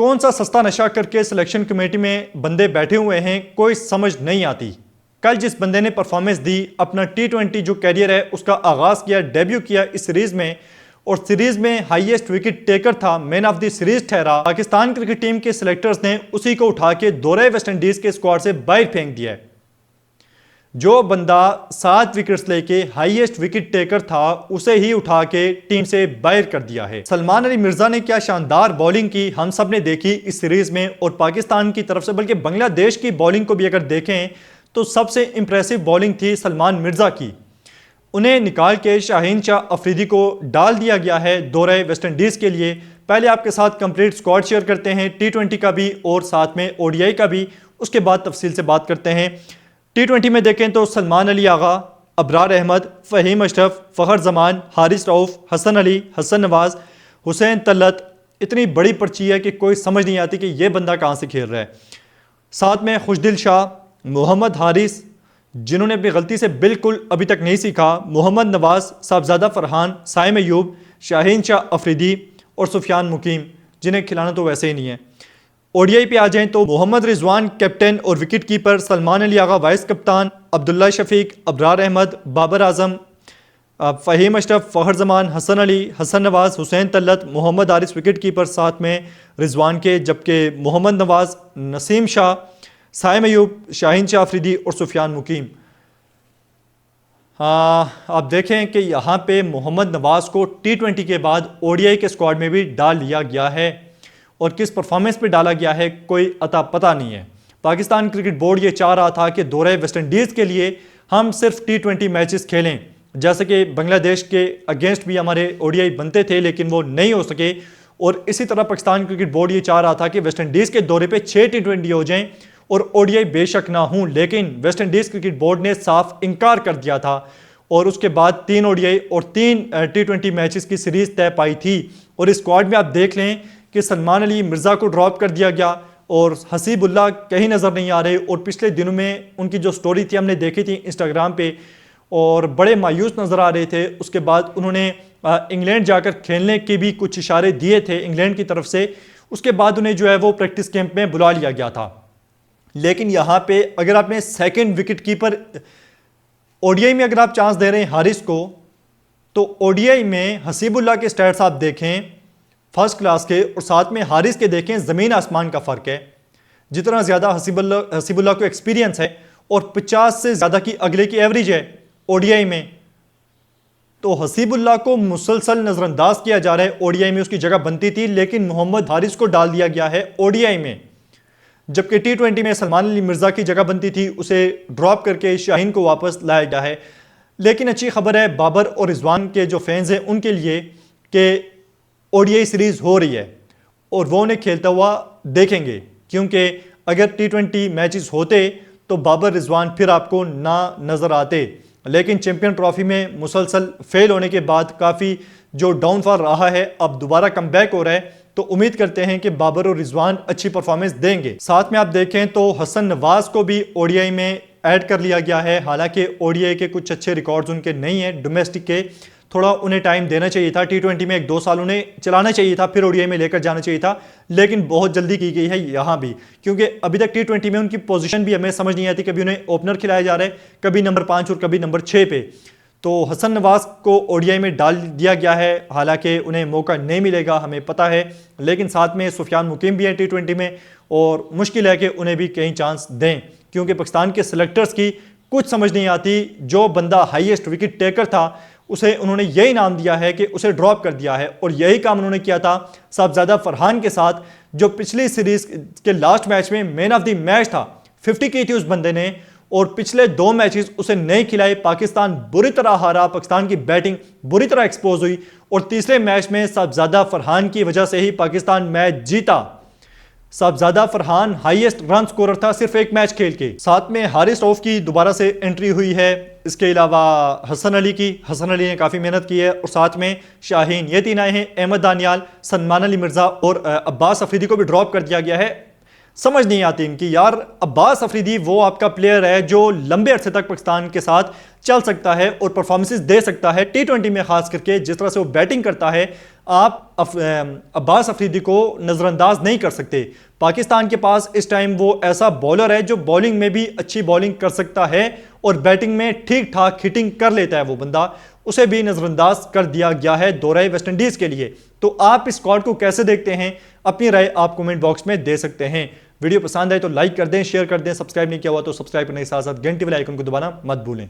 कौन सा सस्ता नशा करके सिलेक्शन कमेटी में बंदे बैठे हुए हैं, कोई समझ नहीं आती। कल जिस बंदे ने परफॉर्मेंस दी, अपना T20 जो कैरियर है उसका आगाज़ किया, डेब्यू किया इस सीरीज़ में, और सीरीज़ में हाईएस्ट विकेट टेकर था, मैन ऑफ द सीरीज़ ठहरा। पाकिस्तान क्रिकेट टीम के सिलेक्टर्स ने उसी को उठा के दौरे वेस्ट इंडीज़ के स्क्वाड से बाहर फेंक दिया है। जो बंदा 7 विकेट्स लेके हाईएस्ट विकेट टेकर था, उसे ही उठा के टीम से बाहर कर दिया है। सलमान अली मिर्जा ने क्या शानदार बॉलिंग की, हम सब ने देखी इस सीरीज में। और पाकिस्तान की तरफ से, बल्कि बांग्लादेश की बॉलिंग को भी अगर देखें तो सबसे इंप्रेसिव बॉलिंग थी सलमान मिर्जा की। उन्हें निकाल के शाहीन शाह अफरीदी को डाल दिया गया है दौरे वेस्ट इंडीज के लिए। पहले आपके साथ कंप्लीट स्क्वाड शेयर करते हैं, T20 का भी और साथ में ODI का भी, उसके बाद तफसील से बात करते हैं। T20 में देखें तो सलमान अली आगा, अबरार अहमद, फ़हीम अशरफ, फ़खर जमान, हारिस रऊफ़, हसन अली, हसन नवाज, हुसैन तलत। इतनी बड़ी पर्ची है कि कोई समझ नहीं आती कि ये बंदा कहाँ से खेल रहा है। साथ में खुशदिल शाह, मोहम्मद हारिस, जिन्होंने अपनी गलती से बिल्कुल अभी तक नहीं सीखा, मोहम्मद नवाज, साहबजादा फरहान, साइम अयूब, शाहीन शाह अफरीदी और सुफियान मुकीम, जिन्हें खिलाना तो वैसे ही नहीं है। ODI पे आ जाएं तो मोहम्मद रिजवान कैप्टन और wicket keeper, Salman Ali Agha vice कप्तान, अब्दुल्ला शफीक, अबरार अहमद, बाबर आजम, फ़हीम अशरफ, फ़खर जमान, हसन अली, हसन नवाज, हुसैन तलत, मोहम्मद हारिस विकेट कीपर साथ में रिजवान के, जबकि मोहम्मद नवाज, नसीम शाह, साइम अयूब, शाहीन शाह अफरीदी और सुफियान मुकीम। आप देखें कि यहाँ पे मोहम्मद नवाज को T20 के बाद ODI के स्क्वाड में भी डाल लिया गया है, और किस परफॉर्मेंस पे डाला गया है कोई अता पता नहीं है। पाकिस्तान क्रिकेट बोर्ड ये चाह रहा था कि दौरे वेस्ट इंडीज़ के लिए हम सिर्फ T20 मैचेस खेलें, जैसे कि बांग्लादेश के अगेंस्ट भी हमारे ODI बनते थे, लेकिन वो नहीं हो सके। और इसी तरह पाकिस्तान क्रिकेट बोर्ड ये चाह रहा था कि वेस्ट इंडीज़ के दौरे पे 6 T20 हो जाएं और ODI बेशक ना हूं, लेकिन वेस्ट इंडीज़ क्रिकेट बोर्ड ने साफ इनकार कर दिया था। और उसके बाद 3 ODI और 3 T20 मैचेस की सीरीज़ तय पाई थी। और इस स्क्वाड में आप देख लें कि सलमान अली मिर्ज़ा को ड्रॉप कर दिया गया और हसीबुल्लाह कहीं नज़र नहीं आ रहे। और पिछले दिनों में उनकी जो स्टोरी थी हमने देखी थी इंस्टाग्राम पे, और बड़े मायूस नज़र आ रहे थे। उसके बाद उन्होंने इंग्लैंड जाकर खेलने के भी कुछ इशारे दिए थे इंग्लैंड की तरफ से। उसके बाद उन्हें जो है वो प्रैक्टिस कैंप में बुला लिया गया था। लेकिन यहाँ पे अगर आपने सेकेंड विकेट कीपर ODI में अगर आप चांस दे रहे हैं हारिस को, तो ODI में हसीबुल्लाह के स्टैट्स आप देखें फर्स्ट क्लास के, और साथ में हारिस के देखें, ज़मीन आसमान का फ़र्क है। जितना ज़्यादा हसीबुल्लाह को एक्सपीरियंस है और 50 से ज़्यादा की अगले की एवरेज है ODI में, तो हसीबुल्लाह को मुसलसल नज़रअंदाज किया जा रहा है। ODI में उसकी जगह बनती थी, लेकिन मोहम्मद हारिस को डाल दिया गया है ODI में। जबकि T20 में सलमान अली मिर्ज़ा की जगह बनती थी, उसे ड्रॉप करके शाहीन को वापस लाया गया है। लेकिन अच्छी खबर है बाबर और रिजवान के जो फैंस हैं उनके लिए कि ODI सीरीज़ हो रही है और वो उन्हें खेलता हुआ देखेंगे, क्योंकि अगर T20 मैचेस होते तो बाबर रिजवान फिर आपको ना नज़र आते। लेकिन चैंपियन ट्रॉफी में मुसलसल फेल होने के बाद काफ़ी जो डाउनफॉल रहा है, अब दोबारा कमबैक हो रहा है। तो उम्मीद करते हैं कि बाबर और रिजवान अच्छी परफॉर्मेंस देंगे। साथ में आप देखें तो हसन नवाज को भी ODI में ऐड कर लिया गया है। हालांकि ODI के कुछ अच्छे रिकॉर्ड्स उनके नहीं हैं, डोमेस्टिक के थोड़ा उन्हें टाइम देना चाहिए था। T20 में 1-2 साल उन्हें चलाना चाहिए था, फिर ODI में लेकर जाना चाहिए था, लेकिन बहुत जल्दी की गई है यहाँ भी, क्योंकि अभी तक T20 में उनकी पोजीशन भी हमें समझ नहीं आती। कभी उन्हें ओपनर खिलाया जा रहा है, कभी नंबर 5 और कभी नंबर 6 पे। तो हसन नवाज को ODI में डाल दिया गया है, हालांकि उन्हें मौका नहीं मिलेगा, हमें पता है। लेकिन साथ में सुफियान मुकीम भी हैं T20 में, और मुश्किल है कि उन्हें भी कहीं चांस दें, क्योंकि पाकिस्तान के सिलेक्टर्स की कुछ समझ नहीं आती। जो बंदा हाईएस्ट विकेट टेकर था, उसे उन्होंने यही नाम दिया है कि उसे ड्रॉप कर दिया है। और यही काम उन्होंने किया था साहबजादा फरहान के साथ, जो पिछली सीरीज के लास्ट मैच में मैन ऑफ द मैच था। 50 की थी उस बंदे ने, और पिछले 2 मैचेस उसे नहीं खिलाए। पाकिस्तान बुरी तरह हारा, पाकिस्तान की बैटिंग बुरी तरह एक्सपोज हुई, और तीसरे मैच में साहबजादा फरहान की वजह से ही पाकिस्तान मैच जीता। साहबजादा फरहान हाईएस्ट रन स्कोरर था सिर्फ 1 मैच खेल के। साथ में हारिस रऊफ की दोबारा से एंट्री हुई है। इसके अलावा हसन अली ने काफ़ी मेहनत की है, और साथ में शाहीन, ये 3 आए हैं। अहमद दानियाल, सलमान अली मिर्ज़ा और अब्बास अफरीदी को भी ड्रॉप कर दिया गया है। समझ नहीं आती इनकी यार। अब्बास अफरीदी वो आपका प्लेयर है जो लंबे अरसे तक पाकिस्तान के साथ चल सकता है और परफॉर्मेंसेस दे सकता है T20 में, खास करके जिस तरह से वो बैटिंग करता है। आप अब्बास अफरीदी को नज़रअंदाज नहीं कर सकते। पाकिस्तान के पास इस टाइम वो ऐसा बॉलर है जो बॉलिंग में भी अच्छी बॉलिंग कर सकता है और बैटिंग में ठीक ठाक हिटिंग कर लेता है। वो बंदा, उसे भी नज़रअंदाज कर दिया गया है दौरे वेस्ट इंडीज़ के लिए। तो आप इस स्क्वाड को कैसे देखते हैं? अपनी राय आप कमेंट बॉक्स में दे सकते हैं। वीडियो पसंद आए तो लाइक कर दें, शेयर कर दें, सब्सक्राइब नहीं किया हुआ तो सब्सक्राइब करने के साथ साथ घंटी वाले आइकन को दबाना मत भूलें।